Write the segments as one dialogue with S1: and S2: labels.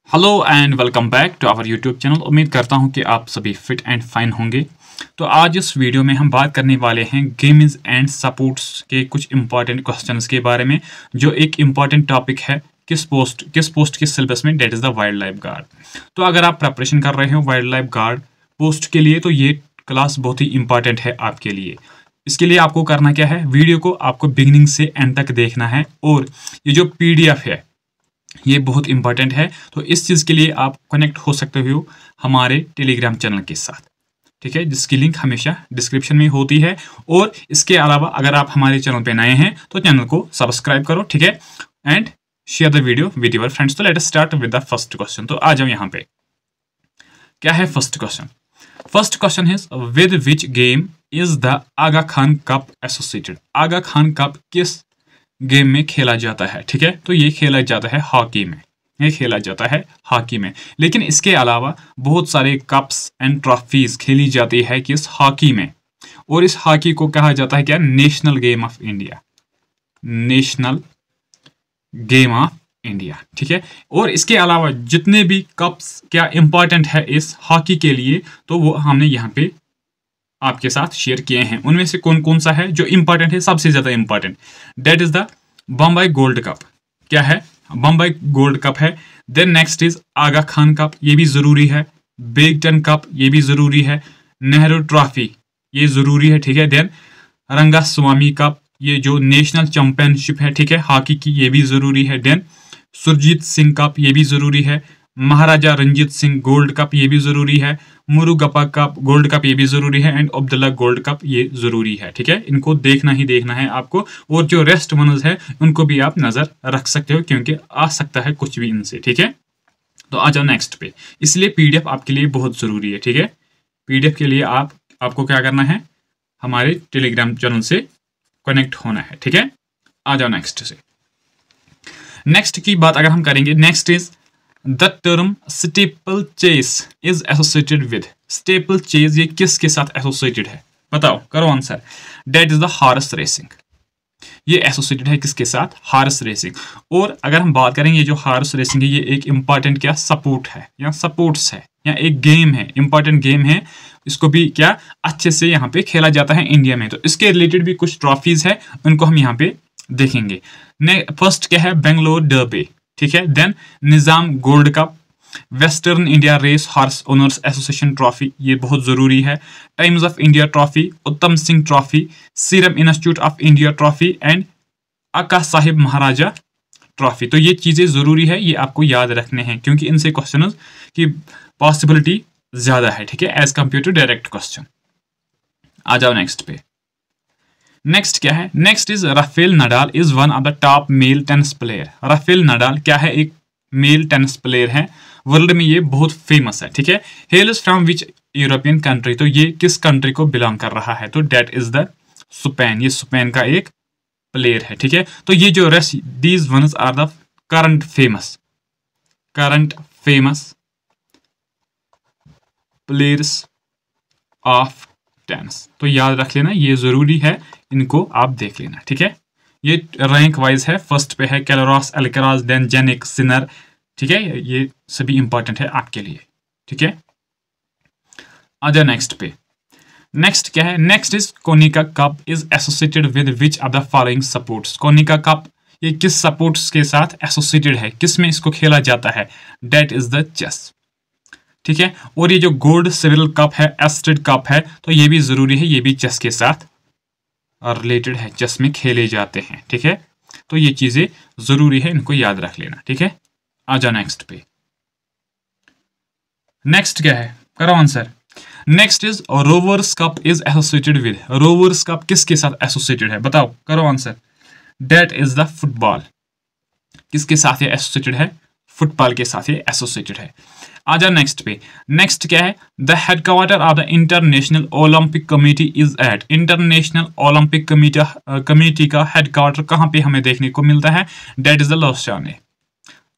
S1: Hello and welcome back to our YouTube channel. उम्मीद करता हूं कि आप सभी फिट एंड फाइन होंगे। तो आज इस वीडियो में हम बात करने वाले हैं गेम्स एंड सपोर्ट्स के कुछ इंपॉर्टेंट क्वेश्चंस के बारे में, जो एक इंपॉर्टेंट टॉपिक है किस पोस्ट के सिलेबस में, that is the wild life guard. तो अगर आप प्रिपरेशन कर रहे हो वाइल्ड लाइफ गार्ड पोस्ट के लिए तो ये क्लास बहुत ही इंपॉर्टेंट है आपके लिए। इसके लिए आपको करना क्या है, वीडियो को आपको बिगिनिंग से एंड तक देखना है और ये जो PDF है ये बहुत इंपॉर्टेंट है। तो इस चीज़ के लिए आप कनेक्ट हो सकते हो हमारे टेलीग्राम चैनल के साथ, ठीक है, जिसकी लिंक हमेशा डिस्क्रिप्शन में होती है। और इसके अलावा अगर आप हमारे चैनल पे नए हैं तो चैनल को सब्सक्राइब करो, ठीक है, and share the video with your friends. तो let us start with the first question. तो आ जाओ यहाँ पे, क्या है first question. First question is with which game is the Aga Khan cup associated. Aga Khan cup किस गेम में खेला जाता है, ठीक है, तो ये खेला जाता है हॉकी में, ये खेला जाता है हॉकी में। लेकिन इसके अलावा बहुत सारे कप्स एंड ट्रॉफीज खेली जाती है किस हॉकी में, और इस हॉकी को कहा जाता है क्या, national game of India, national game of India, ठीक है। और इसके अलावा जितने भी कप्स क्या इंपॉर्टेंट है इस हॉकी के लिए, तो वो हमने यहाँ पे आपके साथ शेयर किए हैं। उनमें से कौन कौन सा है जो इंपॉर्टेंट है, सबसे ज्यादा important, that is the Bombay gold cup. क्या है, बम्बई गोल्ड कप है। Then next is Aga Khan cup, ये भी जरूरी है। बिग टेन कप, ये भी जरूरी है। नेहरू ट्रॉफी, ये जरूरी है, ठीक है। देन रंगा स्वामी कप, ये जो नेशनल चैंपियनशिप है, ठीक है, हॉकी की, ये भी जरूरी है। देन सुरजीत सिंह कप, ये भी जरूरी है। महाराजा रंजीत सिंह गोल्ड कप, ये भी जरूरी है। मुरुगप्पा कप गोल्ड कप, ये भी जरूरी है। एंड अब्दुल्ला गोल्ड कप, ये जरूरी है, ठीक है। इनको देखना ही देखना है आपको, और जो रेस्ट वनर्स है उनको भी आप नजर रख सकते हो, क्योंकि आ सकता है कुछ भी इनसे, ठीक है। तो आ जाओ नेक्स्ट पे। इसलिए PDF आपके लिए बहुत जरूरी है, ठीक है। PDF के लिए आपको क्या करना है, हमारे टेलीग्राम चैनल से कनेक्ट होना है, ठीक है। आ जाओ नेक्स्ट से। नेक्स्ट की बात अगर हम करेंगे, next is the term steeplechase is associated with. Steeplechase ये किसके साथ एसोसिएटेड है, बताओ, करो answer. That is the horse racing. ये एसोसिएटेड है किसके साथ, हॉर्स रेसिंग। और अगर हम बात करेंगे, ये जो हॉर्स रेसिंग है ये एक इंपॉर्टेंट क्या सपोर्ट है या सपोर्ट्स है या एक गेम है, इंपॉर्टेंट गेम है। इसको भी क्या अच्छे से यहाँ पे खेला जाता है इंडिया में। तो इसके रिलेटेड भी कुछ ट्रॉफीज है, उनको हम यहाँ पे देखेंगे। फर्स्ट क्या है, बेंगलोर डर्बी, ठीक है। Then Nizam gold cup, western India race horse owners association trophy, ये बहुत जरूरी है। Times of India trophy, Uttam Singh trophy, Serum Institute of India trophy and Akka Saheb Maharaja trophy. तो ये चीजें जरूरी है, ये आपको याद रखने हैं, क्योंकि इनसे क्वेश्चन की पॉसिबिलिटी ज्यादा है, ठीक है, as compared to direct question. आ जाओ नेक्स्ट पे। नेक्स्ट क्या है, next is Rafael Nadal is one of the top male tennis player. Rafael Nadal क्या है, एक मेल टेनिस प्लेयर है, वर्ल्ड में ये बहुत फेमस है, ठीक है। Hails from which European country, तो ये किस कंट्री को बिलोंग कर रहा है, तो डेट इज द स्पेन, ये स्पेन का एक प्लेयर है, ठीक है। तो ये जो rest these ones are the current famous players of tennis. तो याद रख लेना, ये जरूरी है, इनको आप देख लेना, ठीक है। ये रैंक वाइज है, फर्स्ट पे है कैलोरस अल्कराज, देन जेनिक सिनर, ठीक है, ये सभी इंपॉर्टेंट है आपके लिए, ठीक है। आ जाओ नेक्स्ट पे। नेक्स्ट क्या है, next is Konica cup is associated with which of the following sports. Konica cup ये किस सपोर्ट्स के साथ एसोसिएटेड है, किस में इसको खेला जाता है, डेट इज द चेस, ठीक है। और ये जो गोल्ड सिविल कप है, एस्टेड कप है, तो ये भी जरूरी है, ये भी चेस के साथ रिलेटेड है, चेस में खेले जाते हैं, ठीक है। तो ये चीजें जरूरी है, इनको याद रख लेना, ठीक है। आ जाओ नेक्स्ट पे। नेक्स्ट क्या है, करो answer. Next is Rovers cup is associated with. Rovers cup किसके साथ एसोसिएटेड है, बताओ, करो answer. That is the football, किसके साथ ये एसोसिएटेड है, फुटबॉल के साथ ये एसोसिएटेड है। आ जाओ नेक्स्ट पे। नेक्स्ट क्या है, the headquarter of the International Olympic Committee is at. International Olympic Committee का हेडक्वार्टर कहाँ पे हमें देखने को मिलता है, डेट इज द लॉसाने।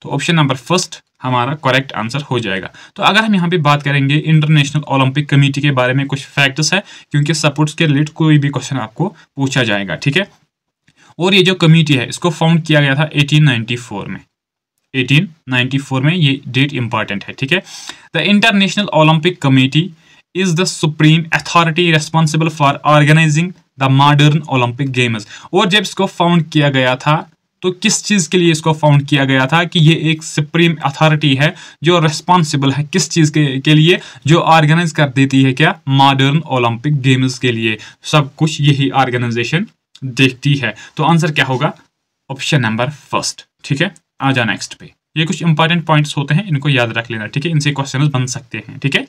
S1: तो ऑप्शन नंबर फर्स्ट हमारा करेक्ट आंसर हो जाएगा। तो अगर हम यहाँ पे बात करेंगे इंटरनेशनल ओलंपिक कमेटी के बारे में, कुछ फैक्ट्स है, क्योंकि सपोर्ट्स के रिलेटेड कोई भी क्वेश्चन आपको पूछा जाएगा, ठीक है। और ये जो कमेटी है इसको फाउंड किया गया था 1894 में, 1894 में, ये डेट इंपॉर्टेंट है, ठीक है। The International Olympic Committee is the supreme authority responsible for organising the modern Olympic games. और जब इसको फाउंड किया गया था तो किस चीज के लिए इसको फाउंड किया गया था कि ये एक सुप्रीम अथॉरिटी है जो रेस्पॉन्सिबल है किस चीज के लिए, जो ऑर्गेनाइज कर देती है क्या, मॉडर्न ओलंपिक गेम्स के लिए। सब कुछ यही ऑर्गेनाइजेशन देखती है। तो आंसर क्या होगा, ऑप्शन नंबर फर्स्ट, ठीक है। आ जा नेक्स्ट पे। ये कुछ इंपॉर्टेंट पॉइंट्स होते हैं, इनको याद रख लेना, ठीक है, इनसे क्वेश्चन बन सकते हैं, ठीक है।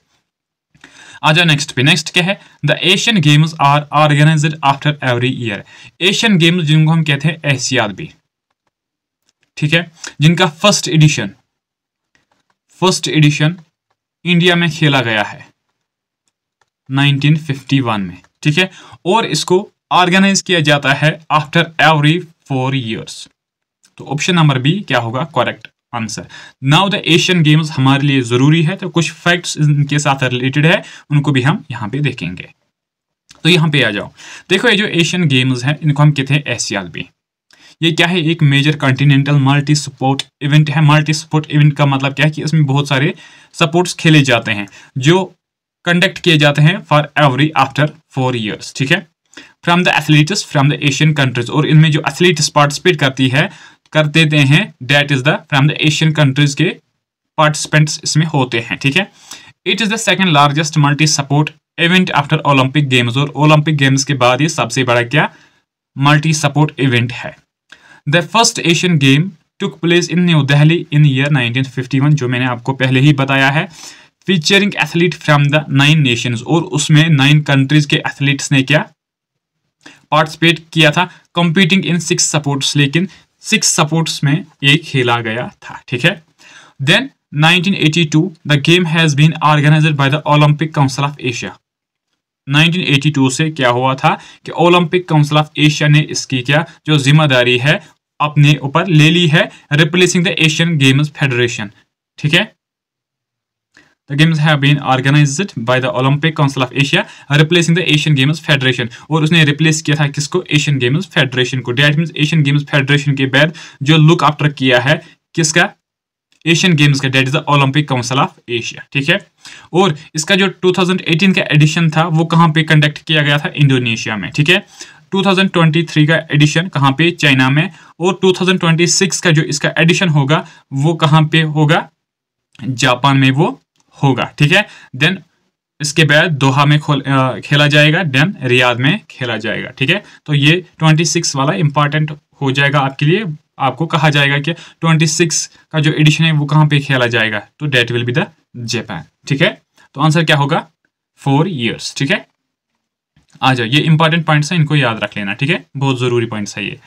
S1: आ जा नेक्स्ट पे। नेक्स्ट क्या है, the Asian games are organised after every year. Asian games जिनको हम कहते हैं एशियाड भी, ठीक है, जिनका फर्स्ट एडिशन इंडिया में खेला गया है 1951 में, ठीक है। और इसको ऑर्गेनाइज किया जाता है आफ्टर एवरी 4 ईयर्स। तो ऑप्शन नंबर बी क्या होगा correct answer. Now the Asian games हमारे लिए जरूरी है, तो कुछ फैक्ट्स इनके साथ रिलेटेड है, उनको भी हम यहाँ पे देखेंगे। तो यहाँ पे आ जाओ, देखो ये जो एशियन गेम्स हैं इनको हम कहते हैं एशियाड भी। ये क्या है, एक major continental multi sport event है। मल्टी स्पोर्ट इवेंट का मतलब क्या है कि इसमें बहुत सारे स्पोर्ट्स खेले जाते हैं जो कंडक्ट किए जाते हैं फॉर एवरी आफ्टर 4 ईयर्स, ठीक है। From the athletes from the Asian countries, और इनमें जो एथलीट्स पार्टिसिपेट कर देते हैं that is the from the Asian countries के पार्टिसिपेंट्स इसमें होते हैं, ठीक है। It is the second largest multi sport event after Olympic games, और ओलंपिक गेम्स के बाद ये सबसे बड़ा क्या मल्टी स्पोर्ट इवेंट है। The first Asian game took place in new Delhi in year 1951, जो मैंने आपको पहले ही बताया है, featuring athlete from the 9 Nations, और उसमें 9 कंट्रीज के एथलीट्स ने क्या पार्टिसिपेट किया था, कंपीटिंग इन 6 स्पोर्ट्स, लेकिन 6 स्पोर्ट्स में ये खेला गया था, ठीक है। Then 1982 the game has been organised by the Olympic Council of Asia. 1982 से क्या हुआ था कि ओलंपिक काउंसिल ऑफ एशिया ने इसकी क्या जो जिम्मेदारी है अपने ऊपर ले ली है, replacing the Asian Games Federation, ठीक है। The games have been organised by the Olympic Council of Asia replacing the Asian Games Federation, और उसने रिप्लेस किया था किसको, एशियन गेम्स फेडरेशन को। That means Asian Games Federation के बाद जो लुक आफ्टर किया है किसका, एशियन गेम्स का, that is the Olympic Council of Asia, ठीक है। और इसका जो 2018 का एडिशन था वो कहाँ पे कंडक्ट किया गया था, इंडोनेशिया में, ठीक है। 2023 का एडिशन कहाँ पे, चाइना में, और 2026 का जो इसका एडिशन होगा वो कहाँ पे होगा, जापान में वो होगा, ठीक है। देन इसके बाद दोहा में खेला जाएगा, देन रियाद में खेला जाएगा, ठीक है। तो ये 26 वाला इंपॉर्टेंट हो जाएगा आपके लिए। आपको कहा जाएगा कि 26 का जो एडिशन है वो कहाँ पे खेला जाएगा, तो that will be the Japan, ठीक है। तो आंसर क्या होगा 4 ईयर्स, ठीक है। आ जाओ, ये इंपॉर्टेंट पॉइंट्स हैं, इनको याद रख लेना, ठीक है, बहुत जरूरी पॉइंट्स है ये।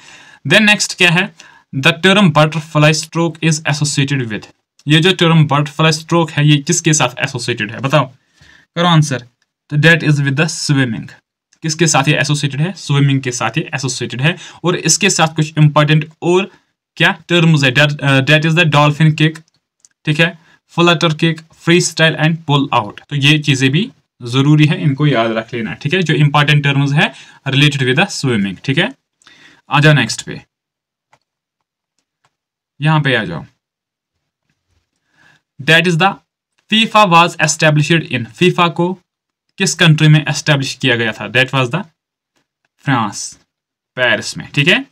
S1: देन नेक्स्ट क्या है, the term butterfly stroke is associated with. ये जो टर्म बटरफ्लाई स्ट्रोक है ये किसके साथ एसोसिएटेड है, बताओ, करो आंसर। तो that is with the swimming. किसके साथ ये एसोसिएटेड है, स्विमिंग के साथ ये एसोसिएटेड है। और इसके साथ कुछ इंपॉर्टेंट और क्या टर्म्स है, that is the dolphin kick, ठीक है, flutter kick, freestyle and pull out. तो ये चीजें भी जरूरी है, इनको याद रख लेना, ठीक है, जो इंपॉर्टेंट टर्म्स है रिलेटेड विद द स्विमिंग, ठीक है। आ जाओ नेक्स्ट पे, यहां पे आ जाओ। That is the FIFA was established in, FIFA को किस कंट्री में एस्टेब्लिश किया गया था, that was the France, Paris में, ठीक है।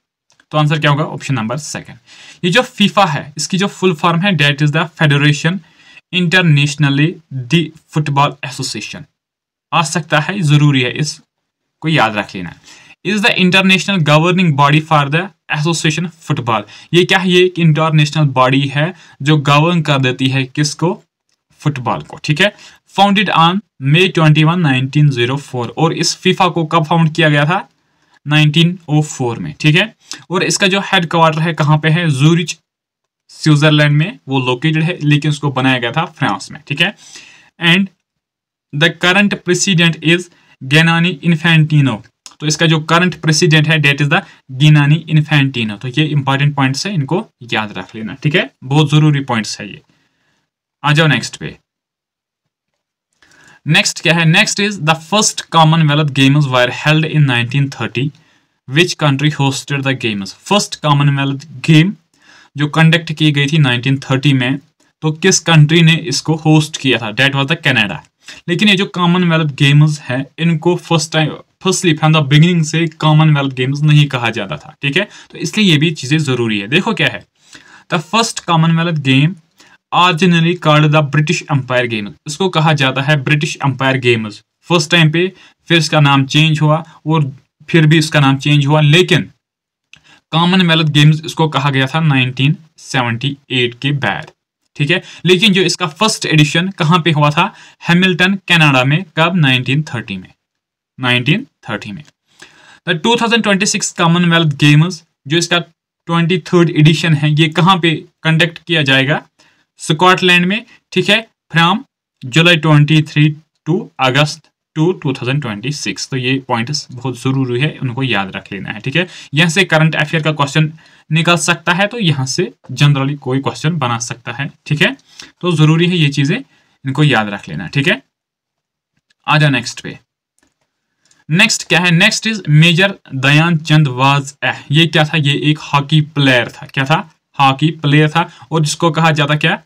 S1: तो आंसर क्या होगा, ऑप्शन नंबर सेकंड। ये जो फीफा है इसकी जो फुल फॉर्म है that is the federation internationally the football association. आ सकता है, जरूरी है, इसको याद रख लेना। Is the international governing body for the association football. ये क्या है, ये एक इंटरनेशनल बॉडी है जो गवर्न कर देती है किसको, फुटबॉल को, ठीक है। फाउंडेड ऑन May 21, 1904, और इस फीफा को कब फाउंड किया गया था, 1904 में, ठीक है। और इसका जो हेड क्वार्टर है कहाँ पे है, जूरिच स्विट्जरलैंड में वो लोकेटेड है, लेकिन उसको बनाया गया था फ्रांस में, ठीक है। And the current president is Gianni Infantino. तो इसका जो करंट प्रेसिडेंट है that is the Gianni Infantino. तो ये इंपॉर्टेंट पॉइंट्स है, इनको याद रख लेना, ठीक है, बहुत जरूरी पॉइंट्स है ये। आ जाओ नेक्स्ट पे। नेक्स्ट क्या है, next is the first Commonwealth games were held in 1930, which country hosted the games. First Commonwealth game जो कंडक्ट की गई थी 1930 में, तो किस कंट्री ने इसको होस्ट किया था? That was the Canada. लेकिन ये जो कॉमनवेल्थ गेम्स है इनको फर्स्टली फ्रॉम द बिगिनिंग से कॉमनवेल्थ गेम्स नहीं कहा जाता था, ठीक है। तो इसलिए ये भी चीजें जरूरी है। देखो क्या है, the first Commonwealth game originally called the British Empire games, इसको कहा जाता है British Empire games first time पे, फिर इसका नाम चेंज हुआ और फिर भी इसका नाम चेंज हुआ, लेकिन कॉमनवेल्थ गेम्स इसको कहा गया था 1978 के बाद, ठीक है। लेकिन जो इसका फर्स्ट एडिशन कहां पे हुआ था? हैमिल्टन कनाडा में। कब? 1930 में। 1930 में। द 2026 कॉमनवेल्थ गेम्स जो इसका 23rd एडिशन है, ये कहां पे कंडक्ट किया जाएगा? स्कॉटलैंड में, ठीक है, फ्रॉम जुलाई 23 टू अगस्त 2026। तो ये पॉइंट्स बहुत जरूरी है, उनको याद रख लेना है, ठीक है। यहाँ से करंट अफेयर का क्वेश्चन निकल सकता है, तो यहाँ से जनरली कोई क्वेश्चन बना सकता है, ठीक है। तो जरूरी है ये चीजें, इनको याद रख लेना, ठीक है। आ जाओ नेक्स्ट पे। नेक्स्ट क्या है? नेक्स्ट इज मेजर दयानचंद वाज ये क्या था? ये एक हॉकी प्लेयर था। क्या था? हॉकी प्लेयर था, और जिसको कहा जाता क्या?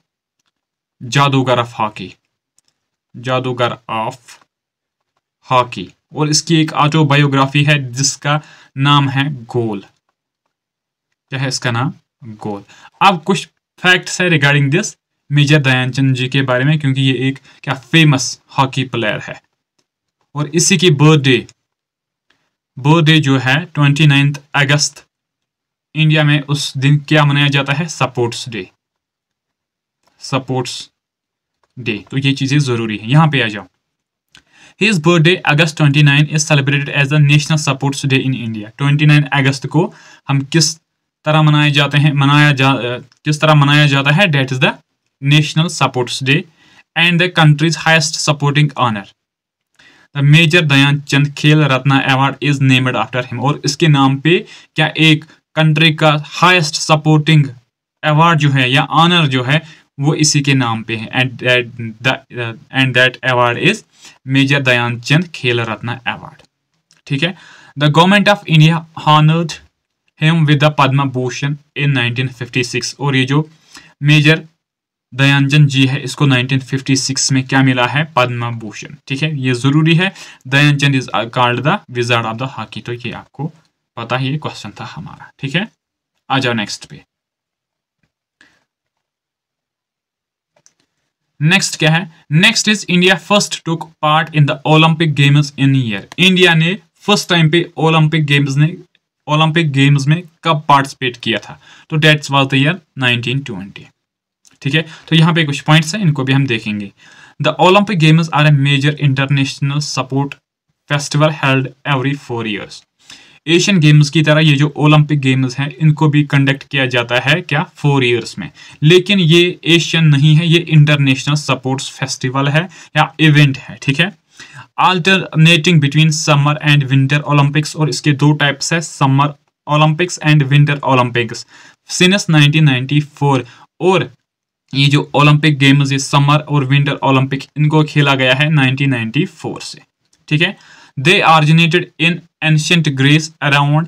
S1: जादूगर ऑफ हॉकी, जादूगर ऑफ हॉकी। और इसकी एक ऑटोबायोग्राफी है जिसका नाम है गोल। क्या है इसका नाम? गोल। अब कुछ फैक्ट्स है रिगार्डिंग दिस मेजर दयानचंद जी के बारे में, क्योंकि ये एक क्या फेमस हॉकी प्लेयर है। और इसी की बर्थडे जो है 29 अगस्त, इंडिया में उस दिन क्या मनाया जाता है? Sports day, sports day. तो ये चीजें जरूरी है। यहां पे आ जाओ। His birthday August 29 is celebrated as the National Sports Day in India। 29 अगस्त को हम किस तरह किस तरह मनाया जाता है? That is the National Sports Day and the country's highest supporting honor। The Major दयानचंद Khel Ratna award is named after him। और इसके नाम पे क्या एक कंट्री का हाईएस्ट सपोर्टिंग अवार्ड जो है या ऑनर जो है वो इसी के नाम पे है। And that award is major Dhyanchand Khel Ratna award, ठीक है। The government of India honoured him with the Padma Bhushan in 1956। और ये जो मेजर दयानचंद जी है इसको 1956 में क्या मिला है? पद्म भूषण, ठीक है। ये जरूरी है। Dhyanchand is called the wizard of the hockey. तो ये आपको पता है, ये क्वेश्चन था हमारा, ठीक है। आ जाओ नेक्स्ट पे। नेक्स्ट क्या है? Next is India first took part in the Olympic games in year. India ने फर्स्ट टाइम पे ओलंपिक गेम्स में कब पार्टिसिपेट किया था? तो डेट्स वाज द ईयर 1920, ठीक है। तो यहाँ पे कुछ पॉइंट्स हैं, इनको भी हम देखेंगे। The Olympic games are a major international sport festival held every 4 years। Asian games की तरह ये जो ओलंपिक गेम्स हैं इनको भी कंडक्ट किया जाता है क्या? 4 years में। लेकिन ये एशियन नहीं है, ये इंटरनेशनल स्पोर्ट्स फेस्टिवल है या इवेंट है, ठीक है। Alternating between summer and winter Olympics. और इसके दो टाइप्स है, summer Olympics and winter Olympics, since 1994। और ये जो ओलंपिक गेम्स ये समर और विंटर ओलंपिक इनको खेला गया है 1994 से, ठीक है। They originated in ancient Greece around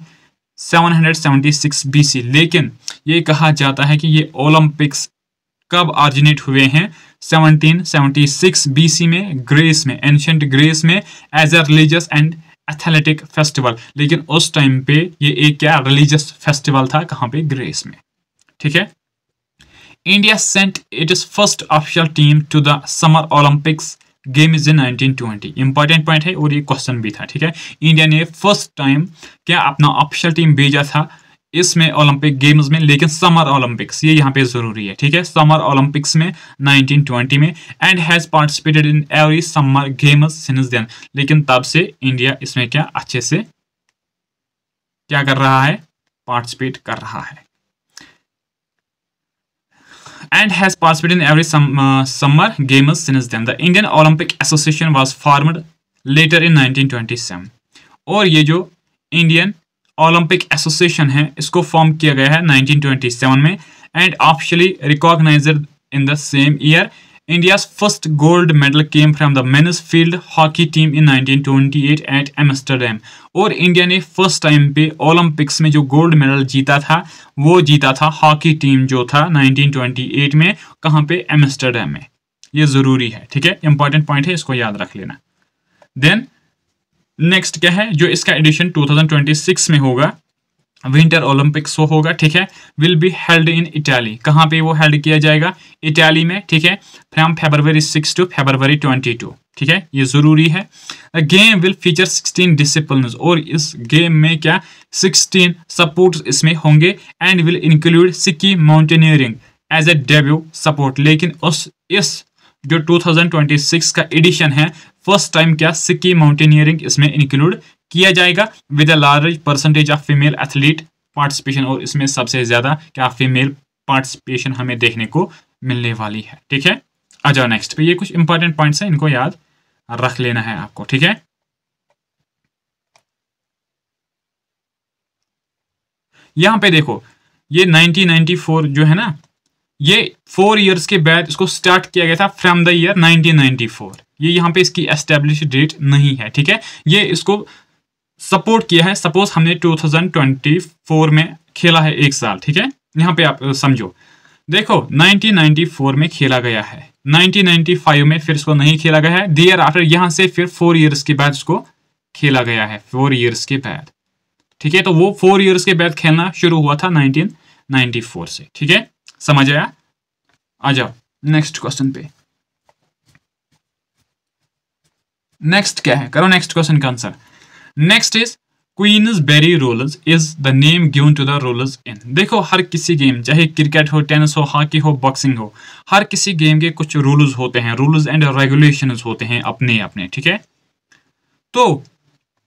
S1: 776 BC। लेकिन ये कहा जाता है कि ये ओलंपिक्स कब ऑरिजिनेट हुए हैं? 1776 BC में, ग्रीस में, एंशियंट ग्रीस में, as a religious and athletic festival. लेकिन उस टाइम पे ये एक क्या रिलीजियस फेस्टिवल था, कहाँ पे? ग्रीस में, ठीक है। India sent its first official team to the summer Olympics games in 1920। Important point है और ये क्वेश्चन भी था, ठीक है। इंडिया ने फर्स्ट टाइम क्या अपना ऑफिशियल टीम भेजा था इसमें ओलंपिक गेम्स में, लेकिन समर ओलंपिक्स, ये यहाँ पे जरूरी है, ठीक है। समर ओलंपिक्स में 1920 में, and has participated in every summer games since then. लेकिन तब से इंडिया इसमें क्या अच्छे से क्या कर रहा है? पार्टिसिपेट कर रहा है। And has participated in every summer games since then. The Indian Olympic Association was formed later in 1927। और ये जो इंडियन ओलंपिक एसोसिएशन है इसको फॉर्म किया गया है 1927 में, and officially recognised in the same year India's first gold medal came from the men's field hockey team in 1928 at Amsterdam. और इंडिया ने फर्स्ट टाइम पे ओलंपिक्स में जो गोल्ड मेडल जीता था वो जीता था हॉकी टीम जो था 1928 में, कहाँ पे, एम्स्टर्डम में। ये जरूरी है, ठीक है, इंपॉर्टेंट पॉइंट है, इसको याद रख लेना। देन नेक्स्ट क्या है, जो इसका एडिशन 2026 में होगा, विंटर ओलंपिक्स होगा, ठीक है, will be held in Italy. कहाँ पे वो हेल्ड किया जाएगा, इटाली में, ठीक है, फ्रॉम February 6 to February 22, ठीक है, ये जरूरी है। गेम विल फीचर 16 डिसिप्लिन्स, और इस गेम में क्या 16 सपोर्ट्स इसमें होंगे, and will include ski mountaineering as a debut sport. लेकिन इस जो 2026 का एडिशन है, फर्स्ट टाइम क्या स्की माउंटेनियरिंग इसमें इंक्लूड किया जाएगा with a large percentage of female athlete participation, और इसमें सबसे ज्यादा क्या फीमेल पार्टिसिपेशन हमें देखने को मिलने वाली है, ठीक है। आ जाओ नेक्स्ट पे, ये कुछ इंपॉर्टेंट पॉइंट्स हैं, इनको याद रख लेना है आपको, ठीक है। यहां पे देखो, ये 1994 जो है ना, ये 4 इयर्स के बाद इसको स्टार्ट किया गया था फ्रॉम द ईयर 1994। ये यहाँ पे इसकी एस्टेब्लिश डेट नहीं है, ठीक है, ये इसको सपोर्ट किया है। सपोज हमने 2024 में खेला है 1 साल, ठीक है, यहाँ पे आप समझो, देखो 1994 में खेला गया है, 1995 में फिर इसको नहीं खेला गया है, देयर आफ्टर यहाँ से फिर 4 इयर्स के बाद इसको खेला गया है, 4 इयर्स के बाद, ठीक है। तो वो 4 इयर्स के बाद खेलना शुरू हुआ था 1994 से, ठीक है, समझ आया। आ जाओ नेक्स्ट क्वेश्चन पे। नेक्स्ट क्या है, करो नेक्स्ट क्वेश्चन का answer. Next is Queensberry rules is the name given to the rules in. देखो हर किसी गेम, चाहे क्रिकेट हो, टेनिस हो, हॉकी हो, बॉक्सिंग हो, हर किसी गेम के कुछ रूल्स होते हैं, रूल्स एंड रेगुलेशंस होते हैं अपने अपने, ठीक है। तो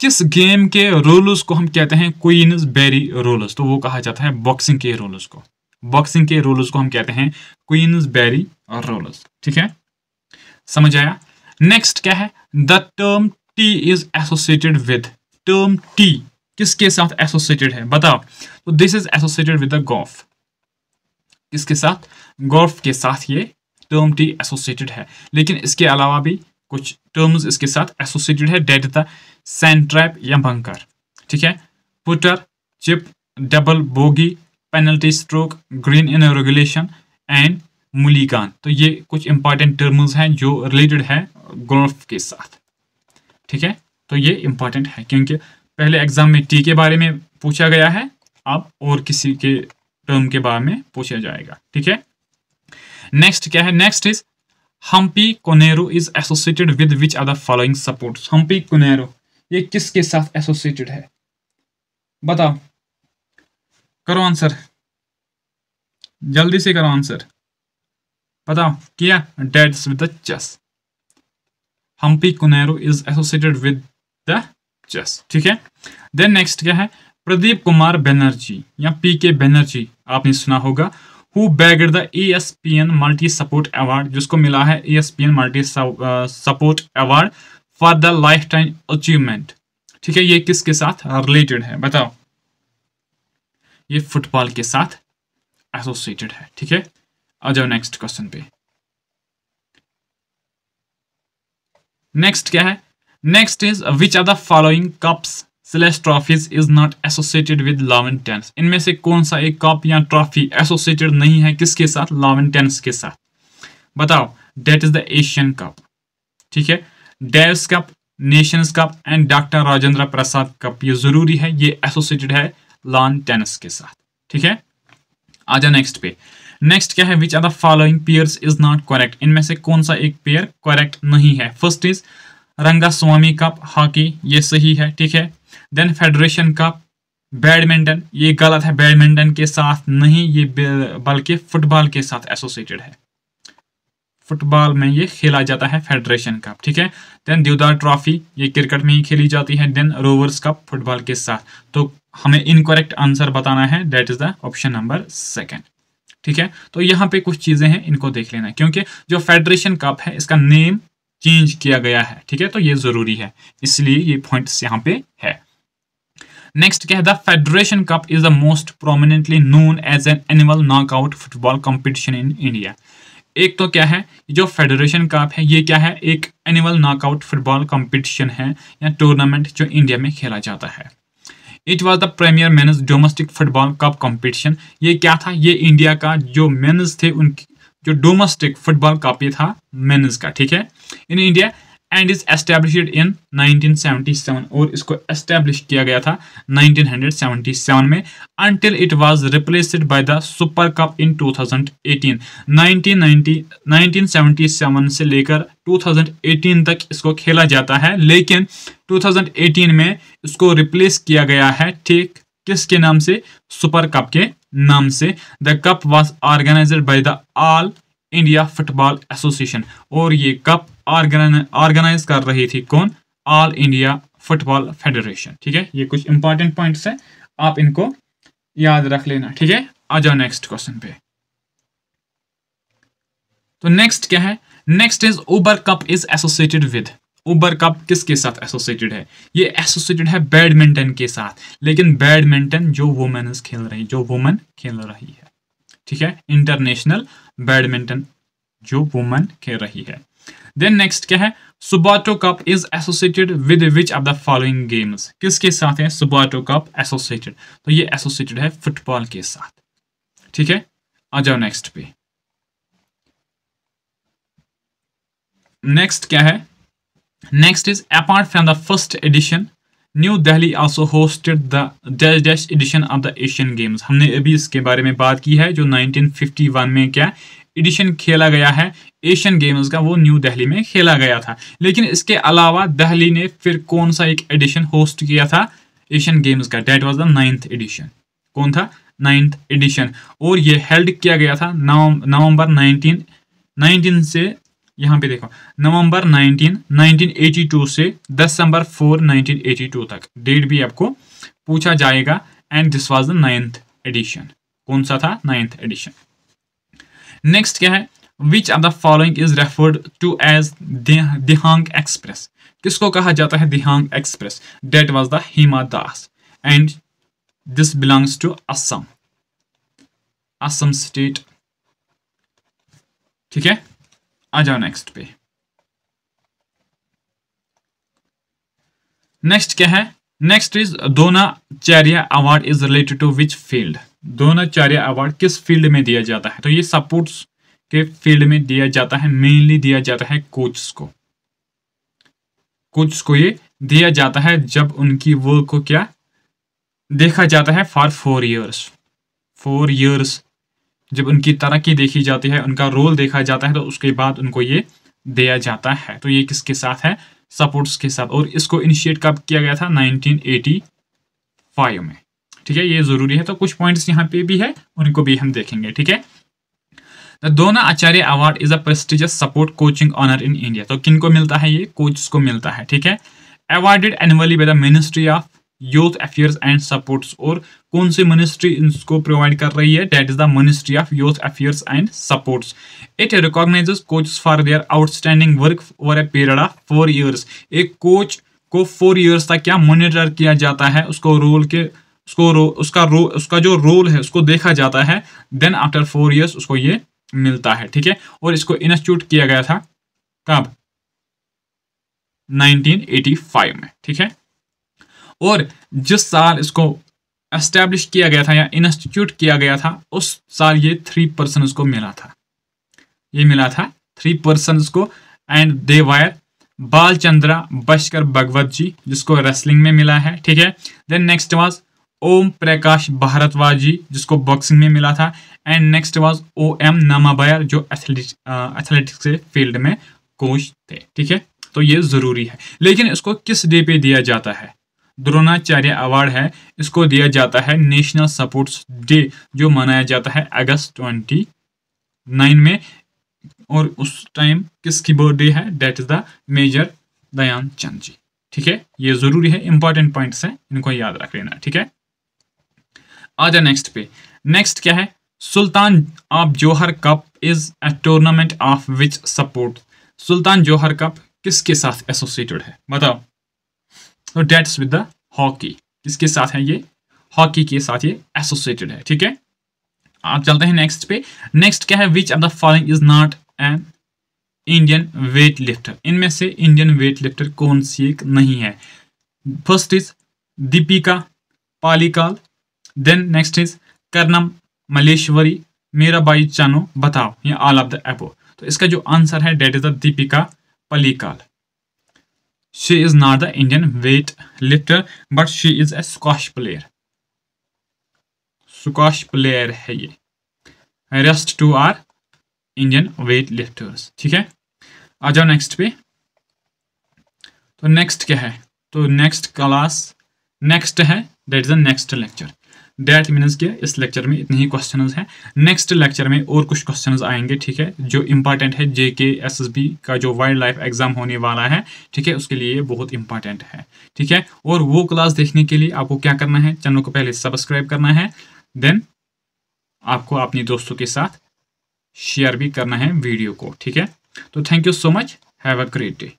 S1: किस गेम के रूल्स को हम कहते हैं क्वींसबेरी रूल्स, तो वो कहा जाता है बॉक्सिंग के रूल्स को, बॉक्सिंग के रूल्स को हम कहते हैं क्वींसबेरी रूल्स, ठीक है, समझ आया। नेक्स्ट क्या है, the term T is associated with, term T किसके साथ एसोसिएटेड है बताओ, तो this is associated with the golf, किसके साथ, गोल्फ के साथ ये टर्म टी एसोसिएटेड है। लेकिन इसके अलावा भी कुछ टर्म्स इसके साथ एसोसिएटेड है, डेट द सैंड ट्रैप या बंकर, ठीक है, putter, chip, double bogey, penalty stroke, green in regulation and mulligan. तो ये कुछ इंपॉर्टेंट टर्म्स हैं जो रिलेटेड है गोल्फ के साथ, ठीक है। तो ये इंपॉर्टेंट है क्योंकि पहले एग्जाम में टी के बारे में पूछा गया है, अब और किसी के टर्म के बारे में पूछा जाएगा, ठीक है। नेक्स्ट क्या है, next is Humpy Koneru is associated with which are the following sports. Humpy Koneru ये किसके साथ एसोसिएटेड है बताओ, करो आंसर, जल्दी से करो आंसर, बताओ किया, that's with the chess. Humpy Koneru is associated with the chess, ठीक है। देन नेक्स्ट क्या है, प्रदीप कुमार बनर्जी या पीके बनर्जी आपने सुना होगा, who bagged the ESPN multi support award, जिसको मिला है ESPN multi support award for the life time achievement, ठीक है। ये किसके साथ रिलेटेड है बताओ, ये फुटबॉल के साथ एसोसिएटेड है, ठीक है। आ जाओ नेक्स्ट क्वेश्चन पे। नेक्स्ट क्या है, next is which are the following cups slash trophies is not associated with lawn tennis. इनमें से कौन सा एक कप या ट्रॉफी एसोसिएटेड नहीं है किसके साथ, लॉन टेनिस के साथ, बताओ। That is the Asian cup, ठीक है, Davis cup, Nations cup and doctor Rajendra Prasad cup. ये जरूरी है, ये एसोसिएटेड है लॉन टेनिस के साथ, ठीक है। आ जाओ नेक्स्ट पे। नेक्स्ट क्या है, which are the following pairs is not correct. इनमें से कौन सा एक पेयर करेक्ट नहीं है। First is Rangaswamy cup hockey, ये सही है, ठीक है। देन फेडरेशन कप बैडमिंटन, ये गलत है, बैडमिंटन के साथ नहीं, ये बल्कि फुटबॉल के साथ एसोसिएटेड है, फुटबॉल में ये खेला जाता है फेडरेशन कप, ठीक है। देन देवदार ट्रॉफी, ये क्रिकेट में ही खेली जाती है। देन रोवर्स कप फुटबॉल के साथ। तो हमें इनकरेक्ट आंसर बताना है, that is the option number 2, ठीक है। तो यहाँ पे कुछ चीजें हैं, इनको देख लेना, क्योंकि जो फेडरेशन कप है इसका नेम चेंज किया गया है, ठीक है, तो ये जरूरी है, इसलिए ये पॉइंट्स यहाँ पे है। नेक्स्ट क्या है, the Federation cup is the most prominently known as an annual knockout football competition in India. एक तो क्या है, जो फेडरेशन कप है ये क्या है, एक एनुअल नॉकआउट फुटबॉल कंपटीशन है या टूर्नामेंट जो इंडिया में खेला जाता है। It was the premier men's domestic football cup competition. ये क्या था, ये इंडिया का जो मेन्स थे उनकी जो डोमेस्टिक फुटबॉल कप ये था मेन्स का, ठीक है, in India and is established in 1977 और इसको एस्टेब्लिश किया गया था 1977 में until it was replaced by the Super Cup in 2018। 1977 से लेकर 2018 तक इसको खेला जाता है, लेकिन 2018 में इसको रिप्लेस किया गया है, ठीक, किसके नाम से, सुपर कप के नाम से। The cup was organised by the All India Football Association और ये कप ऑर्गेनाइज कर रही थी कौन, ऑल इंडिया फुटबॉल फेडरेशन, ठीक है। ये कुछ इंपॉर्टेंट पॉइंट्स है, आप इनको याद रख लेना, ठीक है। आ जाओ नेक्स्ट क्वेश्चन पे। तो नेक्स्ट क्या है, next is Uber cup is associated with. Uber cup किसके साथ एसोसिएटेड है, ये एसोसिएटेड है बैडमिंटन के साथ, लेकिन बैडमिंटन जो वुमेन खेल रही, जो वुमेन खेल रही है, ठीक है, इंटरनेशनल बैडमिंटन जो वुमेन खेल रही है। देन नेक्स्ट क्या है, Subroto cup is associated with which of the following games. किसके साथ है सुबाटो कप एसोसिएटेड, तो ये एसोसिएटेड है फुटबॉल के साथ, ठीक है। आ जाओ नेक्स्ट पे। नेक्स्ट क्या है, next is apart from the first edition New Delhi also hosted the dash edition of the Asian games. हमने अभी इसके बारे में बात की है, जो 1951 में क्या एडिशन खेला गया है एशियन गेम्स का, वो न्यू दिल्ली में खेला गया था। लेकिन इसके अलावा दिल्ली ने फिर कौन सा एक एडिशन होस्ट किया था एशियन गेम्स का, that was the 9th edition. कौन था, 9th एडिशन, और ये हेल्ड किया गया था नवंबर 19 से, यहाँ पे देखो, नवंबर 1982 से दिसंबर 4 1982 तक डेट भी आपको पूछा जाएगा। And this was the 9th edition. कौन सा था, 9th एडिशन। नेक्स्ट क्या है, which of the following is referred to as Dhing express. किसको कहा जाता है Dhing express, that was the Hima Das and this belongs to Assam, Assam state, ठीक है। आ जाओ नेक्स्ट पे। नेक्स्ट क्या है, next is Dronacharya award is related to which field. Dronacharya award किस फील्ड में दिया जाता है, तो ये सपोर्ट्स के फील्ड में दिया जाता है, मेनली दिया जाता है कोचेस को। कोचेस को ये दिया जाता है जब उनकी वर्क को क्या देखा जाता है फॉर 4 years। 4 years जब उनकी तरक्की देखी जाती है, उनका रोल देखा जाता है, तो उसके बाद उनको ये दिया जाता है। तो ये किसके साथ है, सपोर्ट्स के साथ। और इसको इनिशिएट कब किया गया था, 1985 में, ठीक है। ये जरूरी है, तो कुछ पॉइंट्स यहाँ पे भी है, उनको भी हम देखेंगे, ठीक है। The Dronacharya award is a prestigious sport coaching honour in India. तो किनको मिलता है, ये कोचेस को मिलता है, ठीक है। Awarded annually by the ministry of youth affairs and supports. और कौन सी मिनिस्ट्री इसको प्रोवाइड कर रही है, that is the ministry of youth affairs and supports. It recognises coaches for their outstanding work over a period of 4 years। एक coach को 4 years तक क्या मॉनिटर किया जाता है, उसको रोल के उसका जो रोल है उसको देखा जाता है। देन आफ्टर 4 years उसको ये मिलता है, ठीक है। और इसको इंस्टीट्यूट किया गया था कब, 1985 में, ठीक है। और जिस साल इसको एस्टेब्लिश किया गया था या इंस्टीट्यूट किया गया था, उस साल ये 3% उसको मिला था, ये मिला था 3% को। एंड दे वायर बालचंद्रा बशकर भगवत जी, जिसको रेसलिंग में मिला है, ठीक है। Then next was Om Prakash Bhardwaj जी, जिसको बॉक्सिंग में मिला था। एंड नेक्स्ट वाज OM नमाबायर, जो एथलेटिक्स के फील्ड में कोच थे, ठीक है। तो ये जरूरी है। लेकिन इसको किस डे पे दिया जाता है, द्रोणाचार्य अवार्ड है, इसको दिया जाता है नेशनल सपोर्ट्स डे, जो मनाया जाता है अगस्त 29 में। और उस टाइम किसकी बर्थडे है, that is the major Dhyanchand ji, ठीक है। ये जरूरी है, इंपॉर्टेंट पॉइंट्स हैं, इनको याद रख लेना, ठीक है। आ जाए नेक्स्ट पे। नेक्स्ट क्या है, Sultan of Johor cup is a tournament of which sport. Sultan Johor cup किसके साथ एसोसिएटेड है, बताओ। तो डेट्स विद द हॉकी। किसके साथ है ये, हॉकी के साथ ये एसोसिएटेड है, ठीक है। आप चलते हैं नेक्स्ट पे। नेक्स्ट क्या है, which of the following is not an Indian weight lifter. इनमें से इंडियन वेट लिफ्टर कौन सी एक नहीं है? First is Dipika Pallikal, then next is Karnam Malleswari, Mirabai Chanu, बताओ ये ऑल ऑफ द अबव। तो इसका जो आंसर है that is the Dipika Pallikal. She is not the Indian weight lifter but she is a squash player. Squash player है ये। Rest two are Indian weight lifters. ठीक है, आ जाओ नेक्स्ट पे। तो नेक्स्ट क्या है? तो नेक्स्ट क्लास नेक्स्ट है, that is the next lecture. That means कि इस लेक्चर में इतने ही क्वेश्चंस हैं। नेक्स्ट लेक्चर में और कुछ क्वेश्चंस आएंगे, ठीक है, जो इंपॉर्टेंट है। जेके एसएसबी का जो वाइल्ड लाइफ एग्जाम होने वाला है, ठीक है, उसके लिए बहुत इंपॉर्टेंट है। ठीक है, और वो क्लास देखने के लिए आपको क्या करना है? चैनल को पहले सब्सक्राइब करना है, देन आपको अपने दोस्तों के साथ शेयर भी करना है वीडियो को। ठीक है, तो thank you so much, have a great day.